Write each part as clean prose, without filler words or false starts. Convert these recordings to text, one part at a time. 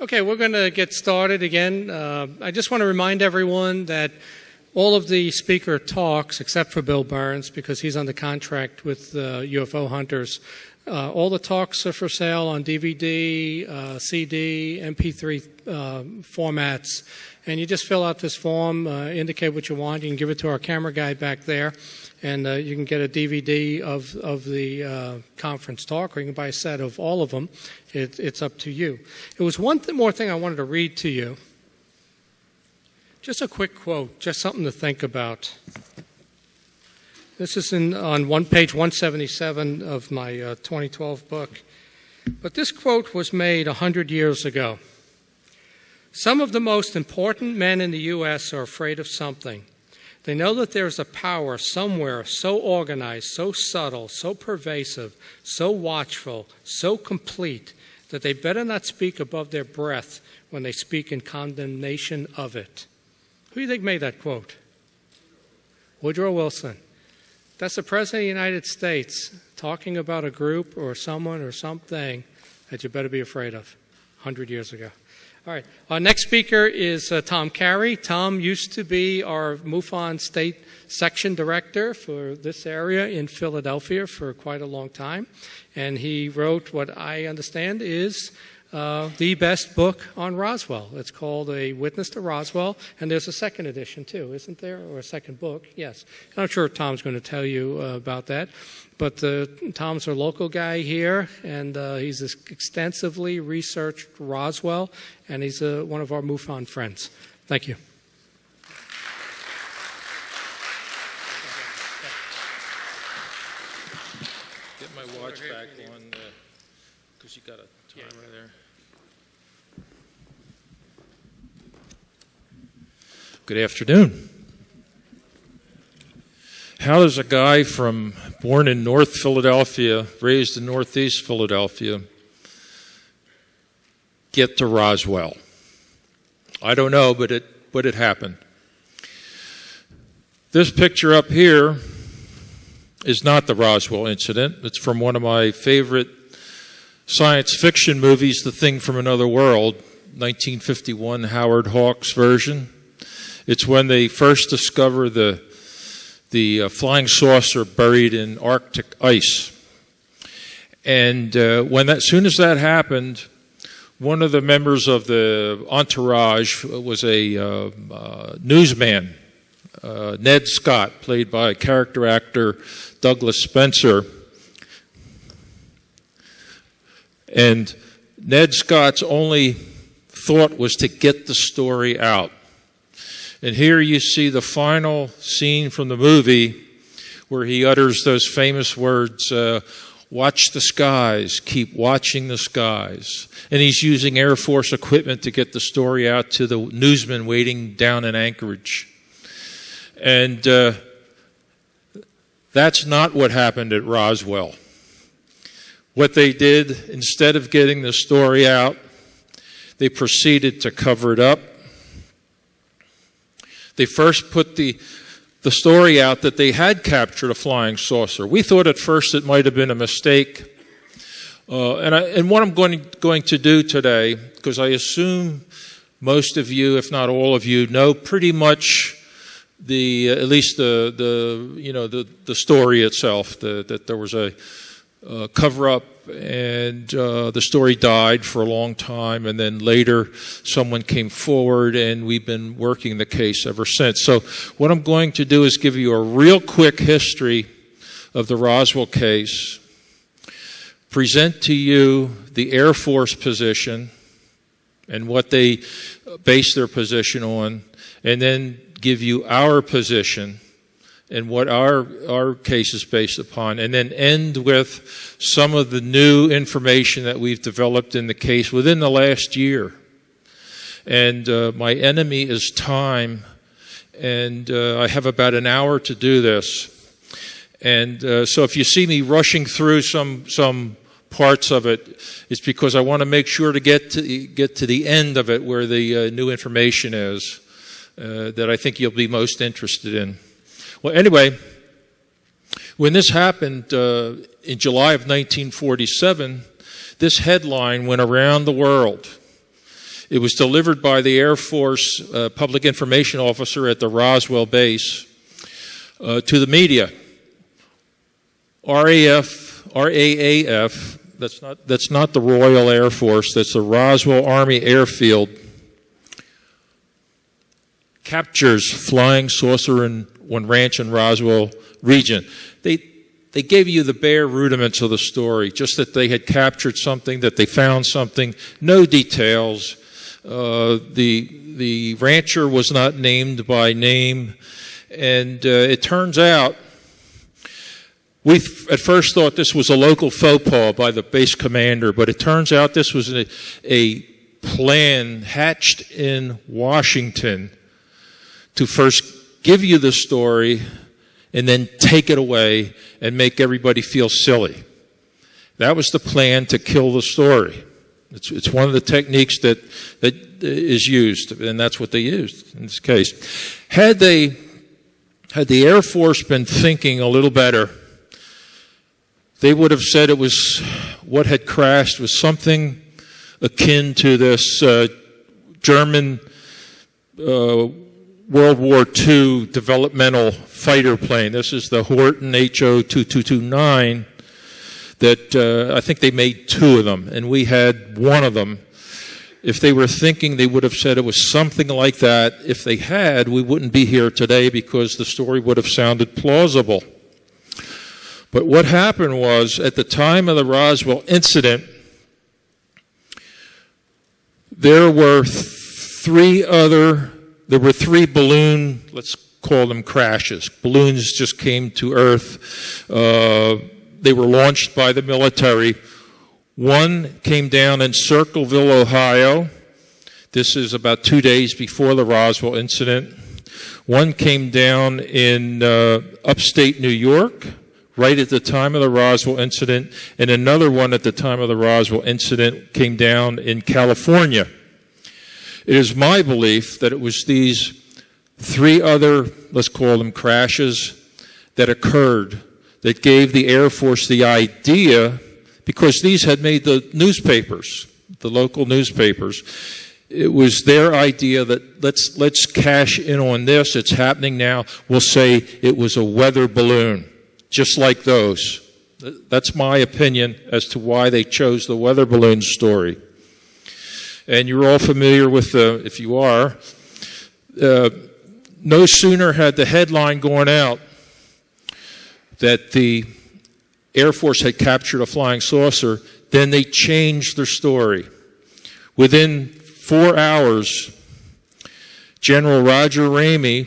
Okay, we're going to get started again. I just want to remind everyone that all of the speaker talks, except for Bill Burns, because he's under contract with UFO Hunters, all the talks are for sale on DVD, CD, MP3 formats. And you just fill out this form, indicate what you want. You can give it to our camera guy back there, and you can get a DVD of the conference talk, or you can buy a set of all of them. It's up to you. There was one more thing I wanted to read to you. Just a quick quote, just something to think about. This is on page 177 of my 2012 book. But this quote was made 100 years ago. Some of the most important men in the U.S. are afraid of something. They know that there is a power somewhere so organized, so subtle, so pervasive, so watchful, so complete, that they better not speak above their breath when they speak in condemnation of it. Who do you think made that quote? Woodrow Wilson. That's the President of the United States talking about a group or someone or something that you better be afraid of 100 years ago. All right. Our next speaker is Tom Cary. Tom used to be our MUFON State Section Director for this area in Philadelphia for quite a long time. And he wrote what I understand is the best book on Roswell. It's called A Witness to Roswell, and there's a second edition too, isn't there? Or a second book? Yes. I'm sure Tom's going to tell you about that. But Tom's our local guy here, and he's extensively researched Roswell, and he's one of our MUFON friends. Thank you. Get my watch back on, because you got a timer there. Good afternoon. How does a guy born in North Philadelphia, raised in Northeast Philadelphia, get to Roswell? I don't know, but it happened. This picture up here is not the Roswell incident. It's from one of my favorite science fiction movies, The Thing from Another World, 1951 Howard Hawks version. It's when they first discover the flying saucer buried in Arctic ice. And as soon as that happened, one of the members of the entourage was a newsman, Ned Scott, played by character actor Douglas Spencer. And Ned Scott's only thought was to get the story out. And here you see the final scene from the movie where he utters those famous words, watch the skies, keep watching the skies. And he's using Air Force equipment to get the story out to the newsman waiting down in Anchorage. And that's not what happened at Roswell. What they did, instead of getting the story out, they proceeded to cover it up. They first put the story out that they had captured a flying saucer. We thought at first it might have been a mistake. And what I'm going to do today, because I assume most of you, if not all of you, know pretty much at least the story itself, that there was a cover-up, and the story died for a long time, and then later someone came forward, and we've been working the case ever since. So what I'm going to do is give you a real quick history of the Roswell case, present to you the Air Force position and what they base their position on, and then give you our position and what our case is based upon, and then end with some of the new information that we've developed in the case within the last year. And my enemy is time, and I have about an hour to do this. And so if you see me rushing through some parts of it, it's because I want to make sure to get to the end of it where the new information is that I think you'll be most interested in. Well, anyway, when this happened in July of 1947, this headline went around the world. It was delivered by the Air Force public information officer at the Roswell base to the media. RAAF, that's not the Royal Air Force, that's the Roswell Army Airfield, captures flying saucer on ranch in Roswell region. They gave you the bare rudiments of the story, just that they had captured something, that they found something, no details. The rancher was not named by name, and it turns out we at first thought this was a local faux pas by the base commander, but it turns out this was a plan hatched in Washington to first give you the story and then take it away and make everybody feel silly. That was the plan to kill the story. It's one of the techniques that is used, and that's what they used in this case. Had the Air Force been thinking a little better, they would have said it was what had crashed was something akin to this German World War II developmental fighter plane. This is the Horton HO-2229 that I think they made 2 of them, and we had 1 of them. If they were thinking, they would have said it was something like that. If they had, we wouldn't be here today because the story would have sounded plausible. But what happened was, at the time of the Roswell incident, there were 3 balloon, let's call them crashes. Balloons just came to Earth. They were launched by the military. One came down in Circleville, Ohio. This is about 2 days before the Roswell incident. One came down in upstate New York, right at the time of the Roswell incident, and another one at the time of the Roswell incident came down in California. It is my belief that it was these 3 other, let's call them crashes, that occurred that gave the Air Force the idea, because these had made the newspapers, the local newspapers. It was their idea that let's cash in on this. It's happening now. We'll say it was a weather balloon, just like those. That's my opinion as to why they chose the weather balloon story. And you're all familiar with if you are, no sooner had the headline gone out that the Air Force had captured a flying saucer, then they changed their story. Within 4 hours, General Roger Ramey,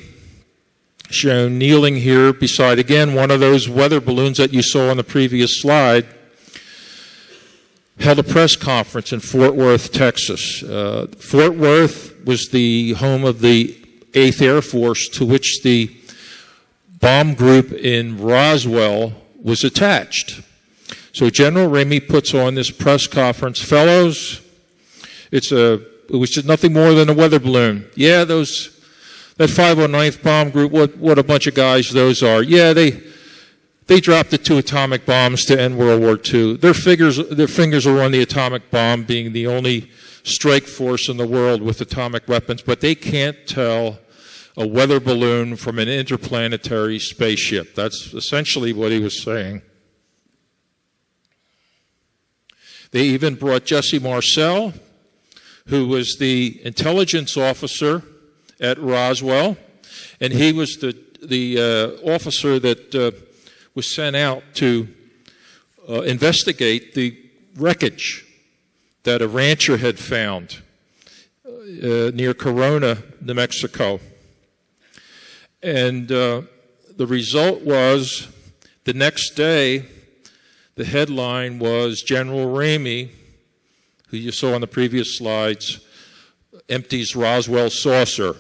shown kneeling here beside, again, one of those weather balloons that you saw on the previous slide, held a press conference in Fort Worth, Texas. Fort Worth was the home of the 8th Air Force, to which the bomb group in Roswell was attached. So General Ramey puts on this press conference. Fellows, it was just nothing more than a weather balloon. Yeah, that 509th bomb group, what a bunch of guys those are. Yeah, they dropped the 2 atomic bombs to end World War II. Their fingers are on the atomic bomb, being the only strike force in the world with atomic weapons, but they can't tell a weather balloon from an interplanetary spaceship. That's essentially what he was saying. They even brought Jesse Marcel, who was the intelligence officer at Roswell, and he was the officer that was sent out to investigate the wreckage that a rancher had found near Corona, New Mexico. And the result was, the next day, the headline was General Ramey, who you saw on the previous slides, empties Roswell saucer.